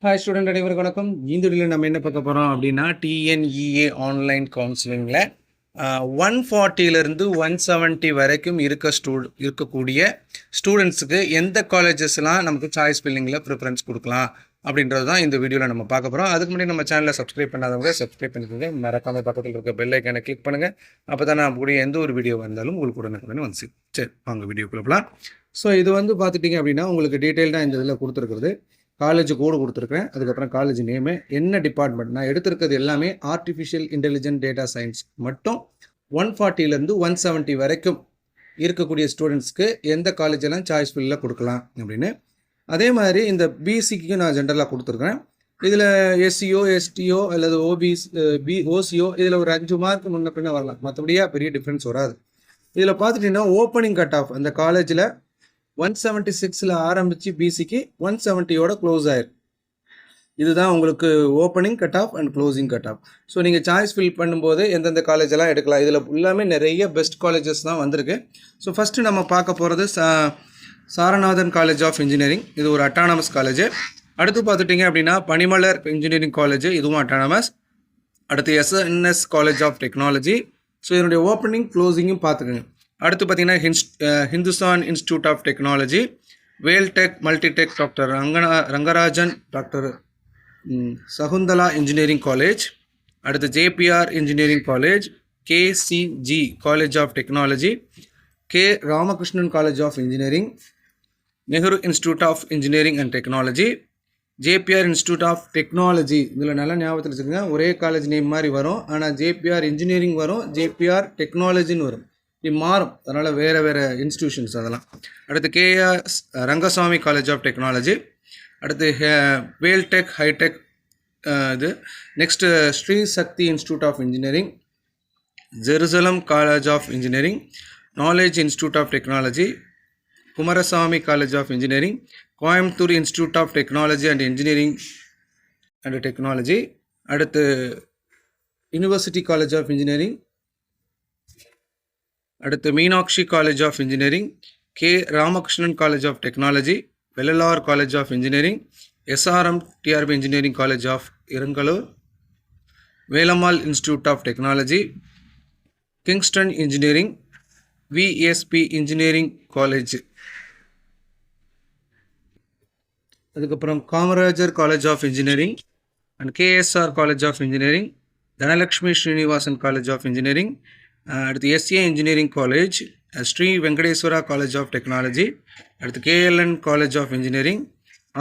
Hi student அனைவருக்கும் வணக்கம். இந்த வீடியோவில் நம்ம என்ன பார்க்க போகிறோம் அப்படின்னா டிஎன்இஏ ஆன்லைன் கவுன்சிலிங்கில் 140லேருந்து 170 வரைக்கும் இருக்கக்கூடிய ஸ்டூடெண்ட்ஸுக்கு எந்த காலேஜஸ்லாம் நமக்கு சாய்ஸ் ஃபில்லிங்கில் ப்ரிஃபரன்ஸ் கொடுக்கலாம் அப்படின்றது தான் இந்த வீடியோவில் நம்ம பார்க்க போகிறோம். அதுக்கு முன்னாடி நம்ம சேனலில் சப்ஸ்கிரைப் பண்ணாதவங்க சப்ஸ்கிரைப் பண்ணிக்கோங்க. மறக்காமல் பக்கத்தில் இருக்க பெல் ஐக்கானை கிளிக் பண்ணுங்கள். அப்போ தான் நான் கூடிய எந்த ஒரு வீடியோ வந்தாலும் உங்களுக்கு உடனே வந்து சரி வாங்க வீடியோக்குள்ள போகலாம். ஸோ இது வந்து பார்த்துட்டிங்க அப்படின்னா உங்களுக்கு டீட்டெயில்டாக இந்த இதில் கொடுத்துருக்குறது காலேஜ் கோடு கொடுத்துருக்கேன். அதுக்கப்புறம் காலேஜ் நேமு, என்ன டிபார்ட்மெண்ட். நான் எடுத்திருக்கிறது எல்லாமே ஆர்டிஃபிஷியல் இன்டெலிஜென்ட் டேட்டா சயின்ஸ். மட்டும் 140லேருந்து 170 வரைக்கும் இருக்கக்கூடிய ஸ்டூடெண்ட்ஸ்க்கு எந்த காலேஜெல்லாம் சாய்ஸ் ஃபில்லில் கொடுக்கலாம் அப்படின்னு. அதே மாதிரி இந்த பிசிக்கு நான் ஜென்ரலாக கொடுத்துருக்கேன். இதில் எஸ்சிஓ எஸ்டிஓ அல்லது ஓசிஓ இதில் ஒரு 5 மார்க் முன்ன பின்ன வரலாம். மற்றபடியாக பெரிய டிஃப்ரென்ஸ் வராது. இதில் பார்த்துட்டிங்கன்னா ஓப்பனிங் கட் ஆஃப் அந்த காலேஜில் 176 ஆரம்பித்து பிசிக்கு 170யோட க்ளோஸ் ஆயிருக்கு. இதுதான் உங்களுக்கு opening cut off and closing cut off. So நீங்கள் சாய்ஸ் ஃபில் பண்ணும்போது எந்தெந்த காலேஜெல்லாம் எடுக்கலாம். இதில் எல்லாமே நிறைய பெஸ்ட் காலேஜஸ் தான் வந்திருக்கு. ஸோ ஃபஸ்ட்டு நம்ம பார்க்க போகிறது சாரநாதன் காலேஜ் ஆஃப் இன்ஜினியரிங். இது ஒரு அட்டானமஸ் காலேஜ். அடுத்து பார்த்துட்டிங்க அப்படின்னா பனிமலர் இன்ஜினியரிங் காலேஜ், இதுவும் அட்டானமஸ். அடுத்து SNS college of technology. So இதனுடைய ஓப்பனிங் க்ளோசிங்கும் பார்த்துக்கோங்க. அடுத்து பார்த்தீங்கன்னா Hindustan institute of technology, Veltech Multitech doctor Rangarajan, doctor Sakunthala engineering college. அடுத்து JPR engineering college, KCG college of technology, K Ramakrishnan college of engineering, Nehru institute of engineering and technology, JPR institute of technology. இதில் நல்லா ஞாபகத்தில் வச்சுருங்க, ஒரே காலேஜ் நேம் மாதிரி வரும். ஆனால் ஜேபிஆர் இன்ஜினியரிங் வரும், ஜேபிஆர் டெக்னாலஜின்னு வரும். இது மாறும், அதனால் வேறு இன்ஸ்டியூஷன்ஸ் அதெல்லாம். அடுத்து KS Rangasamy college of technology. அடுத்து வேல்டெக் ஹைடெக் இது. Next Sri Sakthi institute of engineering, Jerusalem college of engineering, knowledge institute of technology, Kumarasamy college of engineering, Coimbatore institute of technology and engineering and technology. அடுத்து யூனிவர்சிட்டி காலேஜ் ஆஃப் இன்ஜினியரிங். அடுத்து Meenakshi college of engineering, K Ramakrishnan college of technology, Vellalar college of engineering, SRM TRP engineering college of Irungalur, Velammal institute of technology, Kingston engineering, VSB engineering college. அதுக்கப்புறம் Kamarajar college of engineering and KSR college of engineering, Dhanalakshmi Srinivasan college of engineering. அடுத்து SA engineering college, Sri Venkateswara college of technology. அடுத்து KLN college of engineering,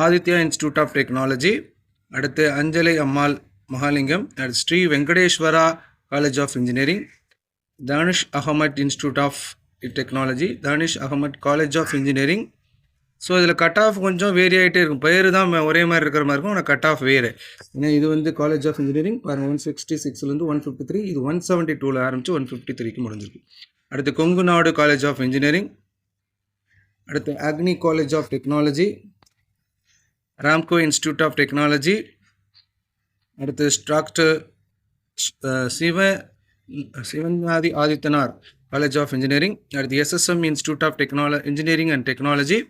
Aditya institute of technology. அடுத்து அஞ்சலை அம்மாள் மகாலிங்கம், அடுத்து Sri Venkateswara college of engineering, Dhaanish Ahmed institute of technology, Dhaanish Ahmed college of engineering. So இதில் cut off கொஞ்சம் vary ஆகிட்டே இருக்கும். பேர் தான் ஒரே மாதிரி இருக்கிற மாதிரி இருக்கும், ஆனால் கட் ஆஃப் வேறு. ஏன்னா இது வந்து காலேஜ் ஆஃப் இன்ஜினியரிங் பாருங்கள், 166லேருந்து 153, இது 172 ஆரம்பித்து 153க்கு முடிஞ்சிருக்கு. அடுத்து கொங்கு நாடு காலேஜ் ஆஃப் இன்ஜினியரிங். அடுத்து Agni college of technology, Ramco institute of technology. அடுத்து doctor Sivanthi Adithanar college of engineering. அடுத்து SSM institute of engineering and technology.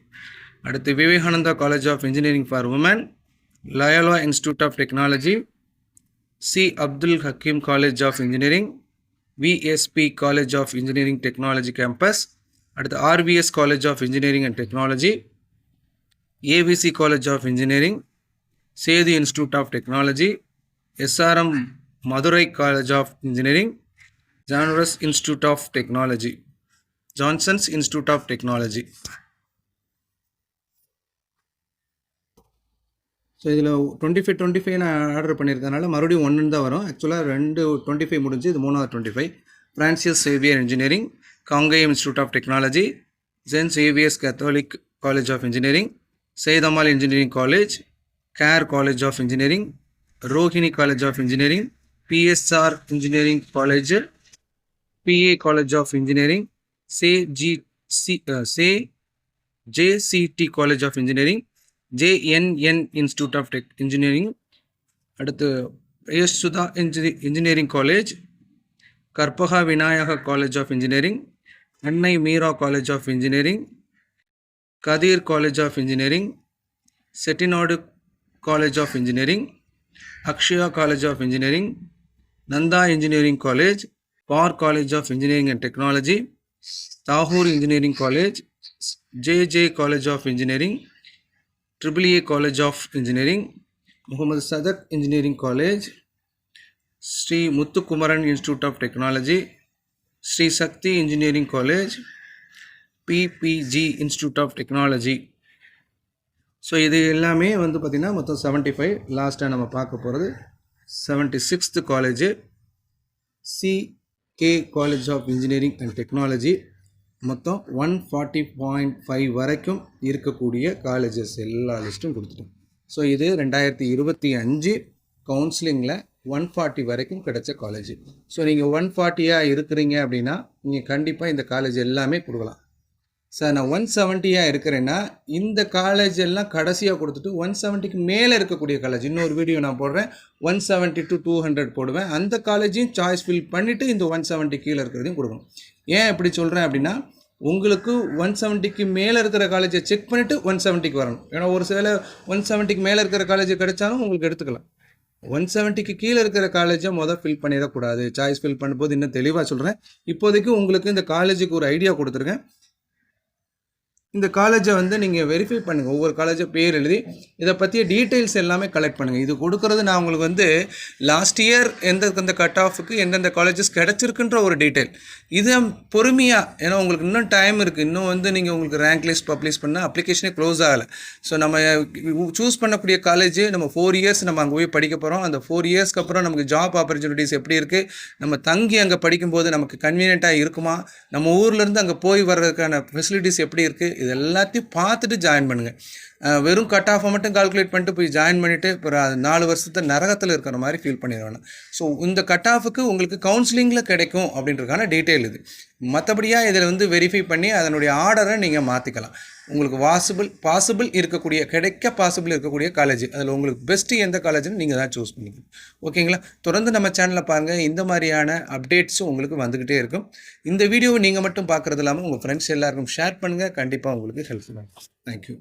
அடுத்து Vivekananda college of engineering for women, Loyola institute of technology, C Abdul Hakeem college of engineering, VSB college of engineering technology campus. அடுத்து RVS college of engineering and technology, AVC college of engineering, Sethu institute of technology, SRM Madurai college of engineering, ஜான்வரஸ் institute of technology, Johnson's institute of technology. So இதில் 25 நான் order பண்ணியிருக்கனால மறுபடியும் 1 தான் வரும். ஆக்சுவலாக 2 25 முடிஞ்சு, இது 3வது 25. Francis Xavier engineering, Kangeyam institute of technology, saint Xavier's Catholic college of engineering, சேதமால் engineering college, Care college of engineering, Rohini college of engineering, PSR engineering college, PA college of engineering, JCT college of engineering, JNN institute of engineering. அடுத்து Yasodha engineering college, Karpaga Vinayaga college of engineering, Annai Meera college of engineering, Kathir college of engineering, Chettinad College of Engineering, Akshaya College of Engineering, Nanda Engineering College, Par College of Engineering and Technology, Tahur Engineering College, JJ College of Engineering, AAA College of Engineering, Muhammad Sadat Engineering College, Sri Muthukumaran Institute of Technology, Sri Sakti Engineering College, PPG Institute of Technology. So இது எல்லாமே வந்து பார்த்திங்கன்னா மொத்தம் 75. லாஸ்ட்டாக நம்ம பார்க்க போகிறது 76th college CK college of engineering and technology. மொத்தம் 140.5 வரைக்கும் இருக்கக்கூடிய காலேஜஸ் எல்லா லிஸ்ட்டும் கொடுத்துட்டோம். ஸோ இது 2025 கவுன்சிலிங்கில் 140 வரைக்கும் கிடைச்ச காலேஜ். ஸோ நீங்கள் 140 இருக்கிறீங்க அப்படின்னா நீங்கள் கண்டிப்பாக இந்த காலேஜ் எல்லாமே கொடுக்கலாம். சார் நான் 170 இருக்கிறேன்னா இந்த காலேஜ் எல்லாம் கடைசியாக கொடுத்துட்டு 170க்கு மேலே இருக்கக்கூடிய காலேஜ் இன்னொரு வீடியோ நான் போடுறேன். 170 to 200 போடுவேன். அந்த காலேஜையும் சாய்ஸ் ஃபில் பண்ணிவிட்டு இந்த 170 கீழே இருக்கிறதையும் கொடுக்கணும். ஏன் எப்படி சொல்கிறேன் அப்படின்னா உங்களுக்கு 170க்கு மேலே இருக்கிற காலேஜை செக் பண்ணிவிட்டு 170க்கு வரணும். ஏன்னா ஒரு சில 170க்கு மேலே இருக்கிற காலேஜ் கிடைச்சாலும் உங்களுக்கு எடுத்துக்கலாம். 170க்கு கீழே இருக்கிற காலேஜை ஃபில் பண்ணிடக்கூடாது. சாய்ஸ் ஃபில் பண்ணும்போது இன்னும் தெளிவாக சொல்கிறேன். இப்போதைக்கு உங்களுக்கு இந்த காலேஜுக்கு ஒரு ஐடியா கொடுத்துருக்கேன். இந்த காலேஜை வந்து நீங்கள் வெரிஃபை பண்ணுங்கள். ஒவ்வொரு காலேஜை பேர் எழுதி இதை பற்றிய டீட்டெயில்ஸ் எல்லாமே கலெக்ட் பண்ணுங்கள். இது கொடுக்குறது நான் உங்களுக்கு வந்து லாஸ்ட் இயர் எந்தெந்த கட் ஆஃபுக்கு எந்தெந்த காலேஜஸ் கிடச்சிருக்குன்ற ஒரு டீட்டெயில். இது பொறுமையாக, ஏன்னா உங்களுக்கு இன்னும் டைம் இருக்குது. இன்னும் வந்து நீங்கள் உங்களுக்கு ரேங்க் லிஸ்ட் பப்ளிஷ் பண்ண அப்ளிகேஷனே க்ளோஸ் ஆகலை. ஸோ நம்ம சூஸ் பண்ணக்கூடிய காலேஜ் நம்ம 4 years நம்ம அங்கே போய் படிக்க போகிறோம். அந்த 4 yearsக்கு அப்புறம் நமக்கு ஜாப் ஆப்பர்ச்சுனிட்டிஸ் எப்படி இருக்குது, நம்ம தங்கி அங்கே படிக்கும்போது நமக்கு கன்வீனியண்ட்டாக இருக்குமா, நம்ம ஊர்லேருந்து அங்கே போய் வர்றதுக்கான ஃபெசிலிட்டிஸ் எப்படி இருக்குது, இது எல்லாத்தையும் பார்த்துட்டு ஜாயின் பண்ணுங்கள். வெறும் கட் ஆஃபை மட்டும் கால்குலேட் பண்ணிட்டு போய் ஜாயின் பண்ணிவிட்டு அப்புறம் அது 4 வருஷத்தை நரகத்தில் இருக்கிற மாதிரி ஃபீல் பண்ணிடுவேன். ஸோ இந்த கட் ஆஃபுக்கு உங்களுக்கு கவுன்சிலிங்கில் கிடைக்கும் அப்படின்றதுக்கான டீட்டெயில் இது. மற்றபடியாக இதில் வந்து வெரிஃபை பண்ணி அதனுடைய ஆர்டரை நீங்கள் மாற்றிக்கலாம். உங்களுக்கு பாசிபிள் இருக்கக்கூடிய பாசிபிள் இருக்கக்கூடிய காலேஜ் அதில் உங்களுக்கு பெஸ்ட்டு எந்த காலேஜ்னு நீங்கள் தான் சூஸ் பண்ணிக்கணும். ஓகேங்களா? தொடர்ந்து நம்ம சேனலில் பாருங்கள். இந்த மாதிரியான அப்டேட்ஸும் உங்களுக்கு வந்துக்கிட்டே இருக்கும். இந்த வீடியோவை நீங்கள் மட்டும் பார்க்குறது இல்லாமல் உங்கள் ஃப்ரெண்ட்ஸ் எல்லாருக்கும் ஷேர் பண்ணுங்கள். கண்டிப்பாக உங்களுக்கு ஹெல்ப்ஃபுல்லாக இருக்கும். தேங்க்யூ.